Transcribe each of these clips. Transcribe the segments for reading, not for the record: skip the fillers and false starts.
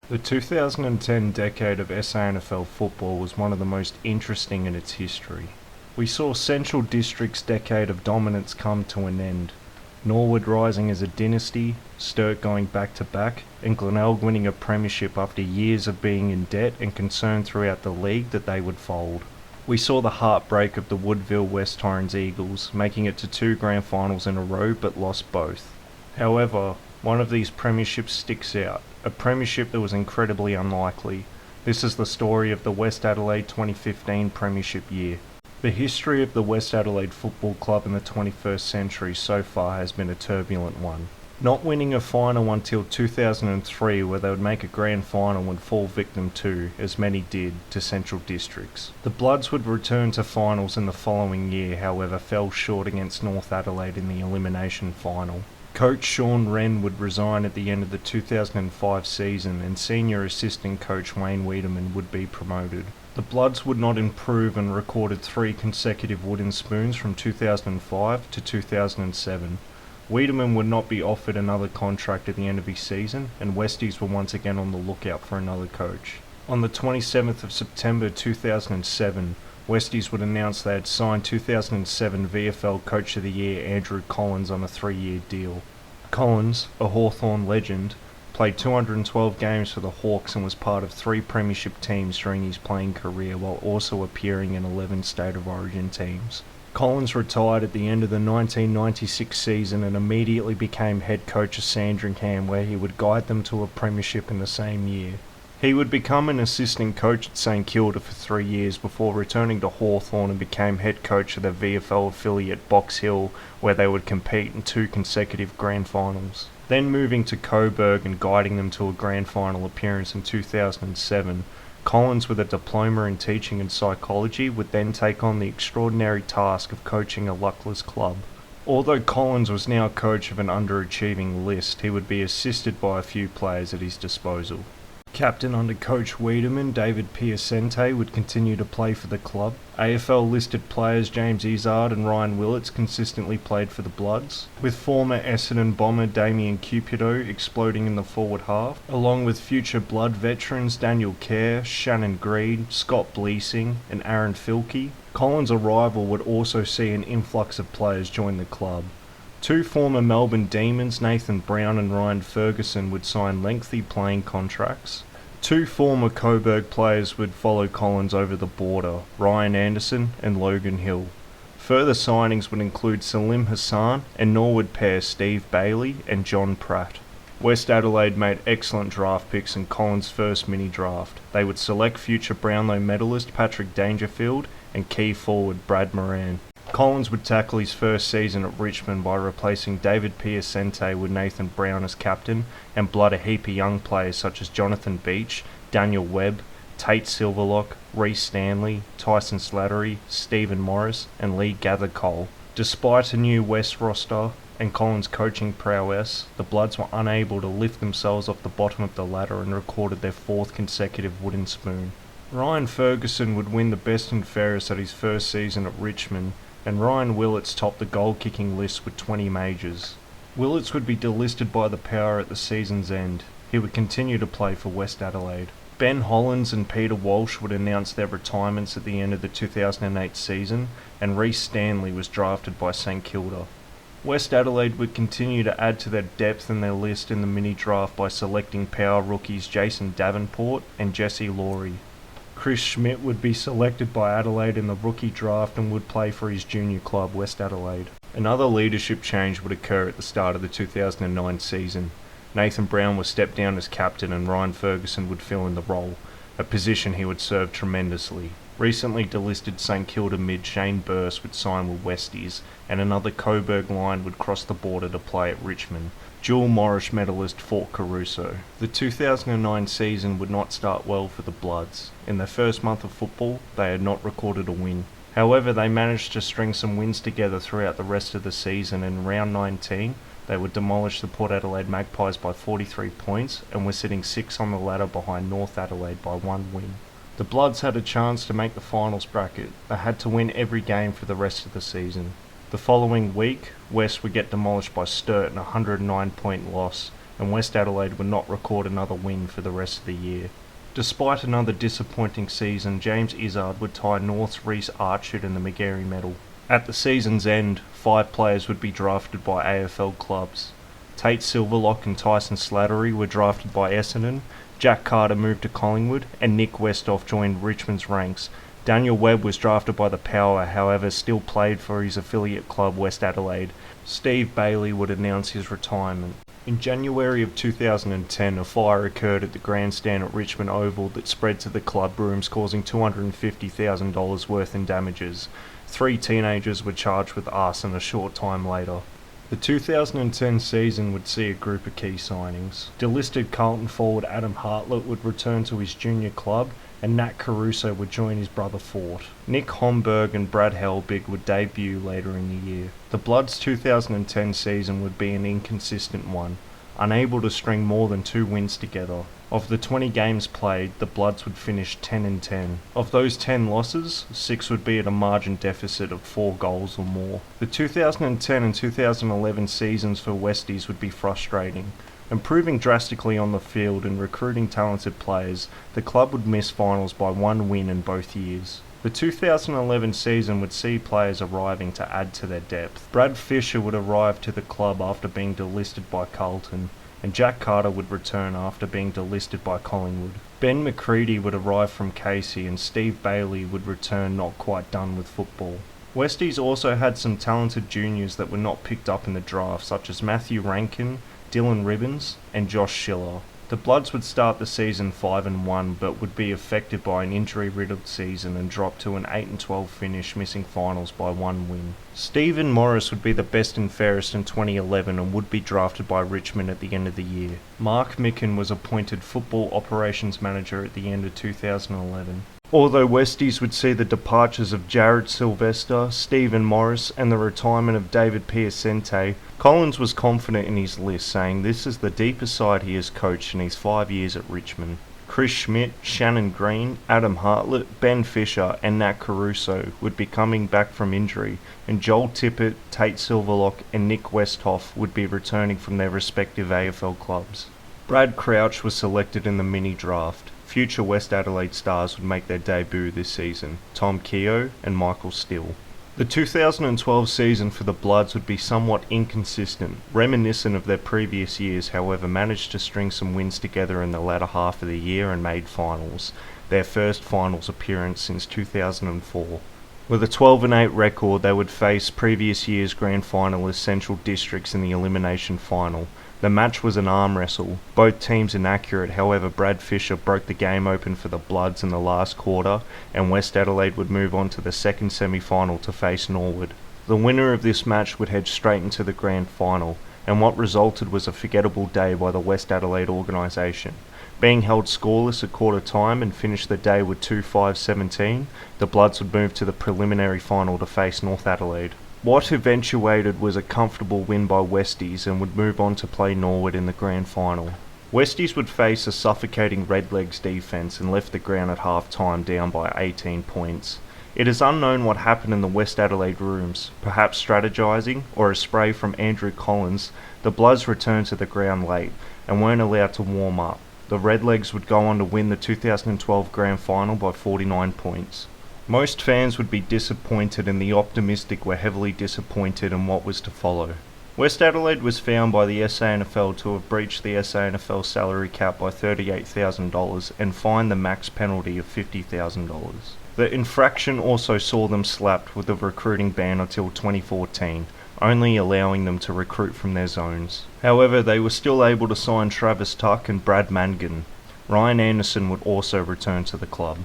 The 2010 decade of SANFL football was one of the most interesting in its history. We saw Central District's decade of dominance come to an end, Norwood rising as a dynasty, Sturt going back-to-back, and Glenelg winning a premiership after years of being in debt and concern throughout the league that they would fold. We saw the heartbreak of the Woodville West Torrens Eagles, making it to 2 grand finals in a row but lost both. However, one of these premierships sticks out, a premiership that was incredibly unlikely. This is the story of the West Adelaide 2015 premiership year. The history of the West Adelaide Football Club in the 21st century so far has been a turbulent one. Not winning a final until 2003, where they would make a grand final and fall victim to, as many did, to Central Districts. The Bloods would return to finals in the following year, however fell short against North Adelaide in the elimination final. Coach Sean Wren would resign at the end of the 2005 season and senior assistant coach Wayne Wiedemann would be promoted. The Bloods would not improve and recorded 3 consecutive wooden spoons from 2005 to 2007. Wiedemann would not be offered another contract at the end of his season, and Westies were once again on the lookout for another coach. On the 27th of September 2007, Westies would announce they had signed 2007 VFL Coach of the Year Andrew Collins on a 3-year deal. Collins, a Hawthorn legend, played 212 games for the Hawks and was part of 3 premiership teams during his playing career while also appearing in 11 State of Origin teams. Collins retired at the end of the 1996 season and immediately became head coach of Sandringham, where he would guide them to a premiership in the same year. He would become an assistant coach at St Kilda for 3 years before returning to Hawthorn and became head coach of the VFL affiliate Box Hill, where they would compete in 2 consecutive grand finals. Then moving to Coburg and guiding them to a grand final appearance in 2007, Collins, with a diploma in teaching and psychology, would then take on the extraordinary task of coaching a luckless club. Although Collins was now coach of an underachieving list, he would be assisted by a few players at his disposal. Captain under coach Wiedemann, David Piacente would continue to play for the club. AFL listed players James Izzard and Ryan Willits consistently played for the Bloods, with former Essendon bomber Damien Cupido exploding in the forward half, along with future Blood veterans Daniel Kerr, Shannon Greed, Scott Bleesing and Aaron Filkey. Collins' arrival would also see an influx of players join the club. 2 former Melbourne Demons, Nathan Brown and Ryan Ferguson, would sign lengthy playing contracts. 2 former Coburg players would follow Collins over the border, Ryan Anderson and Logan Hill. Further signings would include Salim Hassan and Norwood pair Steve Bailey and John Pratt. West Adelaide made excellent draft picks in Collins' first mini-draft. They would select future Brownlow medalist Patrick Dangerfield and key forward Brad Moran. Collins would tackle his first season at Richmond by replacing David Piacente with Nathan Brown as captain and blood a heap of young players such as Jonathan Beach, Daniel Webb, Tate Silverlock, Reece Stanley, Tyson Slattery, Stephen Morris and Lee Gathercole. Despite a new West roster and Collins' coaching prowess, the Bloods were unable to lift themselves off the bottom of the ladder and recorded their 4th consecutive wooden spoon. Ryan Ferguson would win the best and fairest at his first season at Richmond, and Ryan Willits topped the goal-kicking list with 20 majors. Willits would be delisted by the Power at the season's end. He would continue to play for West Adelaide. Ben Hollands and Peter Walsh would announce their retirements at the end of the 2008 season, and Reece Stanley was drafted by St Kilda. West Adelaide would continue to add to their depth in their list in the mini-draft by selecting Power rookies Jason Davenport and Jesse Laurie. Chris Schmidt would be selected by Adelaide in the rookie draft and would play for his junior club, West Adelaide. Another leadership change would occur at the start of the 2009 season. Nathan Brown would step down as captain and Ryan Ferguson would fill in the role, a position he would serve tremendously. Recently delisted St Kilda mid Shane Burse would sign with Westies, and another Coburg line would cross the border to play at Richmond. Dual Morris medalist Fort Caruso. The 2009 season would not start well for the Bloods. In their first month of football, they had not recorded a win. However, they managed to string some wins together throughout the rest of the season, and in round 19, they would demolish the Port Adelaide Magpies by 43 points and were sitting 6th on the ladder behind North Adelaide by 1 win. The Bloods had a chance to make the finals bracket. They had to win every game for the rest of the season. The following week, West would get demolished by Sturt in a 109-point loss, and West Adelaide would not record another win for the rest of the year. Despite another disappointing season, James Izzard would tie North's Reece Archard in the Magarey medal. At the season's end, 5 players would be drafted by AFL clubs. Tate Silverlock and Tyson Slattery were drafted by Essendon, Jack Carter moved to Collingwood, and Nick Westhoff joined Richmond's ranks. Daniel Webb was drafted by the Power, however still played for his affiliate club West Adelaide. Steve Bailey would announce his retirement. In January of 2010, a fire occurred at the grandstand at Richmond Oval that spread to the club rooms, causing $250,000 worth in damages. 3 teenagers were charged with arson a short time later. The 2010 season would see a group of key signings. Delisted Carlton forward Adam Hartlett would return to his junior club, and Nat Caruso would join his brother Fort. Nick Homburg and Brad Helbig would debut later in the year. The Bloods' 2010 season would be an inconsistent one, unable to string more than 2 wins together. Of the 20 games played, the Bloods would finish 10-10. Of those 10 losses, 6 would be at a margin deficit of 4 goals or more. The 2010 and 2011 seasons for Westies would be frustrating. Improving drastically on the field and recruiting talented players, the club would miss finals by 1 win in both years. The 2011 season would see players arriving to add to their depth. Brad Fisher would arrive to the club after being delisted by Carlton, and Jack Carter would return after being delisted by Collingwood. Ben McCready would arrive from Casey, and Steve Bailey would return not quite done with football. Westies also had some talented juniors that were not picked up in the draft, such as Matthew Rankin, Dylan Ribbons, and Josh Schiller. The Bloods would start the season 5-1, but would be affected by an injury-riddled season and drop to an 8-12 finish, missing finals by 1 win. Stephen Morris would be the best and fairest in 2011 and would be drafted by Richmond at the end of the year. Mark Micken was appointed football operations manager at the end of 2011. Although Westies would see the departures of Jared Sylvester, Stephen Morris, and the retirement of David Piacente, Collins was confident in his list, saying this is the deepest side he has coached in his 5 years at Richmond. Chris Schmidt, Shannon Green, Adam Hartlett, Ben Fisher, and Nat Caruso would be coming back from injury, and Joel Tippett, Tate Silverlock, and Nick Westhoff would be returning from their respective AFL clubs. Brad Crouch was selected in the mini draft. Future West Adelaide stars would make their debut this season, Tom Keogh and Michael Still. The 2012 season for the Bloods would be somewhat inconsistent, reminiscent of their previous years, however managed to string some wins together in the latter half of the year and made finals, their first finals appearance since 2004. With a 12-8 record, they would face previous year's grand finalist Central Districts in the elimination final. The match was an arm wrestle, both teams inaccurate, however Brad Fisher broke the game open for the Bloods in the last quarter, and West Adelaide would move on to the second semi-final to face Norwood. The winner of this match would head straight into the grand final, and what resulted was a forgettable day by the West Adelaide organisation. Being held scoreless at quarter time and finished the day with 2-5-17, the Bloods would move to the preliminary final to face North Adelaide. What eventuated was a comfortable win by Westies and would move on to play Norwood in the grand final. Westies would face a suffocating Redlegs defence and left the ground at half-time down by 18 points. It is unknown what happened in the West Adelaide rooms, perhaps strategising or a spray from Andrew Collins. The Bloods returned to the ground late and weren't allowed to warm up. The Redlegs would go on to win the 2012 grand final by 49 points. Most fans would be disappointed, and the optimistic were heavily disappointed in what was to follow. West Adelaide was found by the SANFL to have breached the SANFL salary cap by $38,000 and fined the max penalty of $50,000. The infraction also saw them slapped with a recruiting ban until 2014, only allowing them to recruit from their zones. However, they were still able to sign Travis Tuck and Brad Mangan. Ryan Anderson would also return to the club.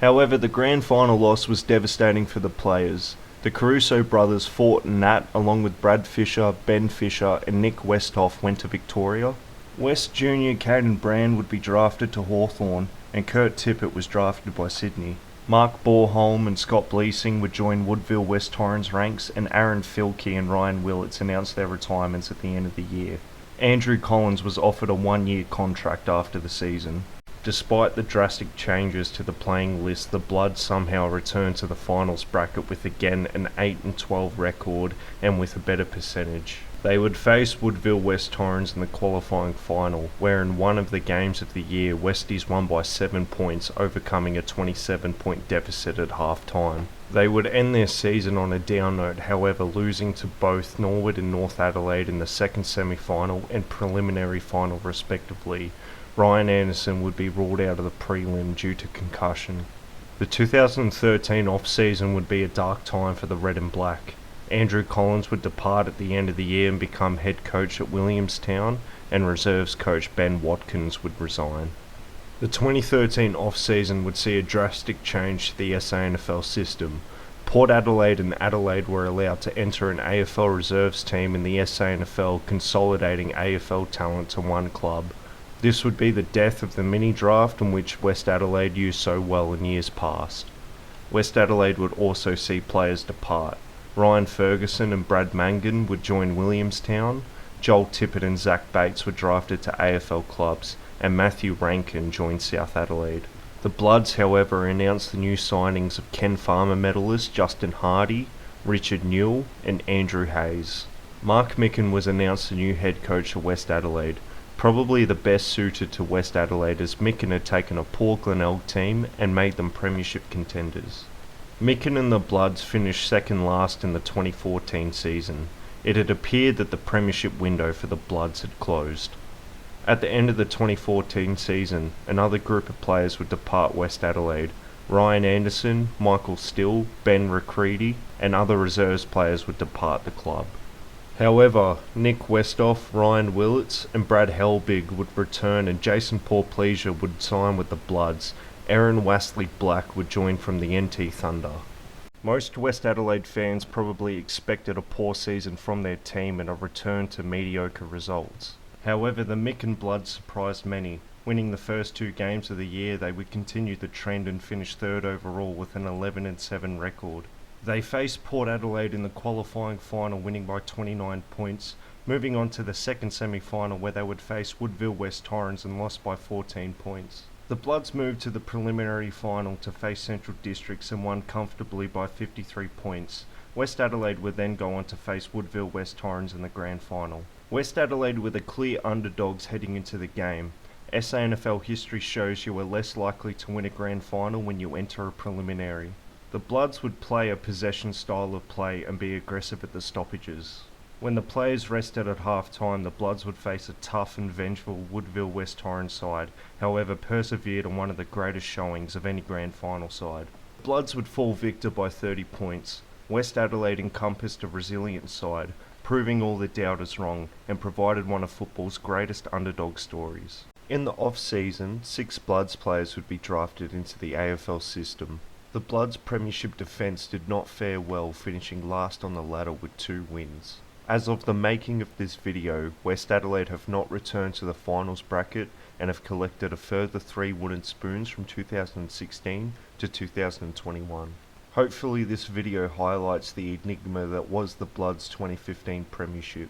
However, the grand final loss was devastating for the players. The Caruso brothers Fort and Nat, along with Brad Fisher, Ben Fisher and Nick Westhoff, went to Victoria. West Junior Caden Brand would be drafted to Hawthorn, and Kurt Tippett was drafted by Sydney. Mark Borholm and Scott Bleesing would join Woodville West Torrens ranks, and Aaron Filkey and Ryan Willits announced their retirements at the end of the year. Andrew Collins was offered a 1-year contract after the season. Despite the drastic changes to the playing list, the Bloods somehow returned to the finals bracket with again an 8-12 record and with a better percentage. They would face Woodville West Torrens in the qualifying final, where in one of the games of the year, Westies won by 7 points, overcoming a 27-point deficit at half-time. They would end their season on a down note, however, losing to both Norwood and North Adelaide in the second semi-final and preliminary final respectively. Ryan Anderson would be ruled out of the prelim due to concussion. The 2013 off-season would be a dark time for the Red and Black. Andrew Collins would depart at the end of the year and become head coach at Williamstown, and reserves coach Ben Watkins would resign. The 2013 off-season would see a drastic change to the SANFL system. Port Adelaide and Adelaide were allowed to enter an AFL reserves team in the SANFL, consolidating AFL talent to one club. This would be the death of the mini-draft in which West Adelaide used so well in years past. West Adelaide would also see players depart. Ryan Ferguson and Brad Mangan would join Williamstown, Joel Tippett and Zach Bates were drafted to AFL clubs, and Matthew Rankin joined South Adelaide. The Bloods, however, announced the new signings of Ken Farmer medalist Justin Hardy, Richard Newell and Andrew Hayes. Mark Micken was announced the new head coach of West Adelaide, probably the best suited to West Adelaide, as Micken had taken a poor Glenelg team and made them Premiership contenders. Micken and the Bloods finished second last in the 2014 season. It had appeared that the Premiership window for the Bloods had closed. At the end of the 2014 season, another group of players would depart West Adelaide. Ryan Anderson, Michael Still, Ben Recready and other reserves players would depart the club. However, Nick Westhoff, Ryan Willits and Brad Helbig would return, and Jason Porpleasure would sign with the Bloods. Aaron Wastley Black would join from the NT Thunder. Most West Adelaide fans probably expected a poor season from their team and a return to mediocre results. However, the Micken Bloods surprised many. Winning the first 2 games of the year, they would continue the trend and finish third overall with an 11-7 record. They faced Port Adelaide in the qualifying final, winning by 29 points, moving on to the second semi-final where they would face Woodville West Torrens and lost by 14 points. The Bloods moved to the preliminary final to face Central Districts and won comfortably by 53 points. West Adelaide would then go on to face Woodville West Torrens in the grand final. West Adelaide were the clear underdogs heading into the game. SANFL history shows you are less likely to win a grand final when you enter a preliminary. The Bloods would play a possession style of play and be aggressive at the stoppages. When the players rested at half-time, the Bloods would face a tough and vengeful Woodville West Torrens side, however persevered on one of the greatest showings of any grand final side. The Bloods would fall victor by 30 points. West Adelaide encompassed a resilient side, proving all the doubters wrong, and provided one of football's greatest underdog stories. In the off-season, 6 Bloods players would be drafted into the AFL system. The Bloods' Premiership defence did not fare well, finishing last on the ladder with 2 wins. As of the making of this video, West Adelaide have not returned to the finals bracket and have collected a further 3 wooden spoons from 2016 to 2021. Hopefully this video highlights the enigma that was the Bloods' 2015 Premiership.